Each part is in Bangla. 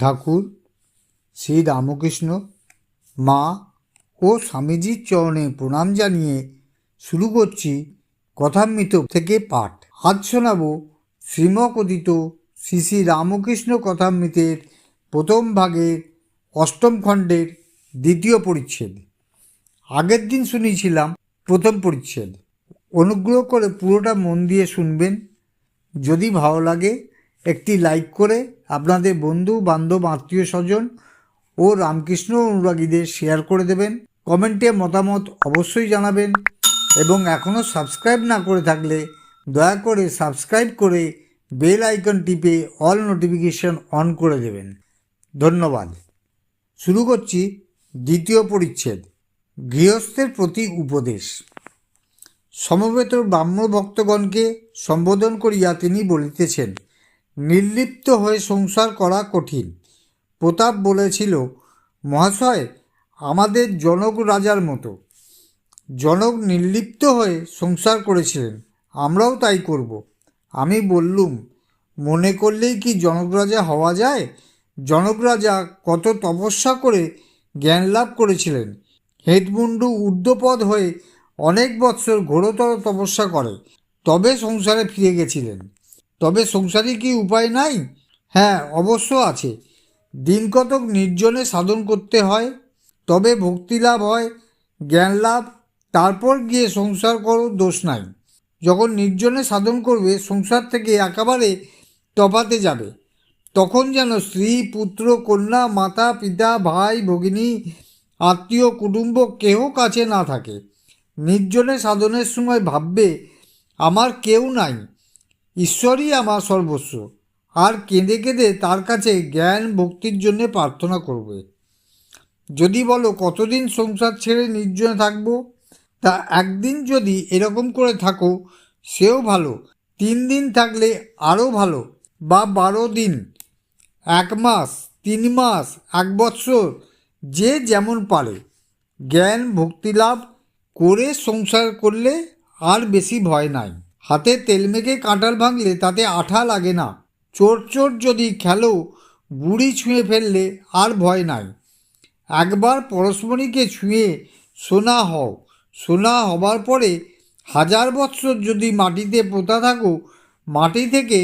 ঠাকুর শ্রী রামকৃষ্ণ মা ও স্বামীজির চরণে প্রণাম জানিয়ে শুরু করছি কথামৃত থেকে পাঠ। আজ শোনাব শ্রীমকথিত শ্রী শ্রী রামকৃষ্ণ কথামৃতের প্রথম ভাগের অষ্টম খণ্ডের দ্বিতীয় পরিচ্ছেদ। আগের দিন শুনিয়েছিলাম প্রথম পরিচ্ছেদ। অনুগ্রহ করে পুরোটা মন দিয়ে শুনবেন। যদি ভালো লাগে একটি লাইক করে আপনাদের বন্ধু বান্ধব আত্মীয় স্বজন ও রামকৃষ্ণ অনুরাগীদের শেয়ার করে দেবেন। কমেন্টে মতামত অবশ্যই জানাবেন এবং এখনও সাবস্ক্রাইব না করে থাকলে দয়া করে সাবস্ক্রাইব করে বেল আইকন টিপে অল নোটিফিকেশন অন করে দেবেন। ধন্যবাদ। শুরু করছি দ্বিতীয় পরিচ্ছেদ, গৃহস্থের প্রতি উপদেশ। সমবেত ব্রাহ্ম ভক্তগণকে সম্বোধন করিয়া তিনি বলিতেছেন, নির্লিপ্ত হয়ে সংসার করা কঠিন। প্রতাপ বলেছিল, মহাশয়, আমাদের জনক রাজার মতো। জনক নির্লিপ্ত হয়ে সংসার করেছিলেন, আমরাও তাই করব। আমি বললুম, মনে করলেই কি জনক রাজা হওয়া যায়? জনক রাজা কত তপস্যা করে জ্ঞান লাভ করেছিলেন। হেডমুন্ডু ঊর্ধ্বপদ হয়ে অনেক বৎসর ঘোরতর তপস্যা করে তবে সংসারে ফিরে গেছিলেন। তবে সংসারে কি উপায় নাই? হ্যাঁ, অবশ্য আছে। দিন কতক নির্জনে সাধন করতে হয়, তবে ভক্তি লাভ হয়, জ্ঞান লাভ, তারপর গিয়ে সংসার করো, দোষ নাই। যখন নির্জনে সাধন করবে সংসার থেকে একেবারে তফাতে যাবে, তখন যেন স্ত্রী পুত্র কন্যা মাতা পিতা ভাই ভগিনী আত্মীয় কুটুম্ব কেহ কাছে না থাকে। নির্জনে সাধনের সময় ভাববে, আমার কেউ নাই, ঈশ্বরই আমার সর্বস্ব, আর কেঁদে কেঁদে তার কাছে জ্ঞান ভক্তির জন্য প্রার্থনা করবে। যদি বলো কতদিন সংসার ছেড়ে নির্জনে থাকবো, তা একদিন যদি এরকম করে থাকো সেও ভালো, 3 দিন থাকলে আরও ভালো, বা 12 দিন, 1 মাস, 3 মাস, 1 বৎসর, যে যেমন পারে। জ্ঞান ভক্তি লাভ করে সংসার করলে আর বেশি ভয় নাই। হাতে তেল মেখে কাঁঠাল ভাঙলে তাতে আঠা লাগে না। চোর চোর যদি খেলো, বুড়ি ছুঁয়ে ফেললে আর ভয় নাই। একবার পরশমণিকে ছুঁয়ে সোনা হও, সোনা হবার পরে 1000 বৎসর যদি মাটিতে পোতা থাকো, মাটি থেকে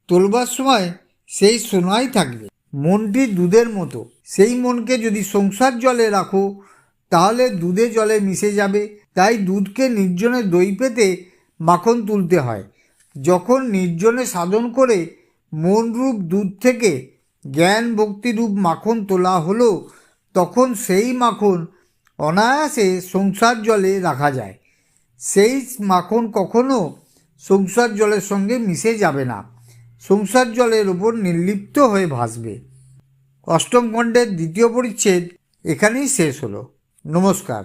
তোলবার সময় সেই সোনাই থাকবে। মনটি দুধের মতো, সেই মনকে যদি সংসার জলে রাখো তাহলে দুধে জলে মিশে যাবে। তাই দুধকে নির্জনে দই পেতে মাখন তুলতে হয়। যখন নির্জনে সাধন করে মনরূপ দুধ থেকে জ্ঞান ভক্তিরূপ মাখন তোলা হলো, তখন সেই মাখন অনায়াসে সংসার জলে রাখা যায়। সেই মাখন কখনো সংসার জলের সঙ্গে মিশে যাবে না, সংসার জলের ওপর নির্লিপ্ত হয়ে ভাসবে। অষ্টম খণ্ডের দ্বিতীয় পরিচ্ছেদ এখানেই শেষ হলো। নমস্কার।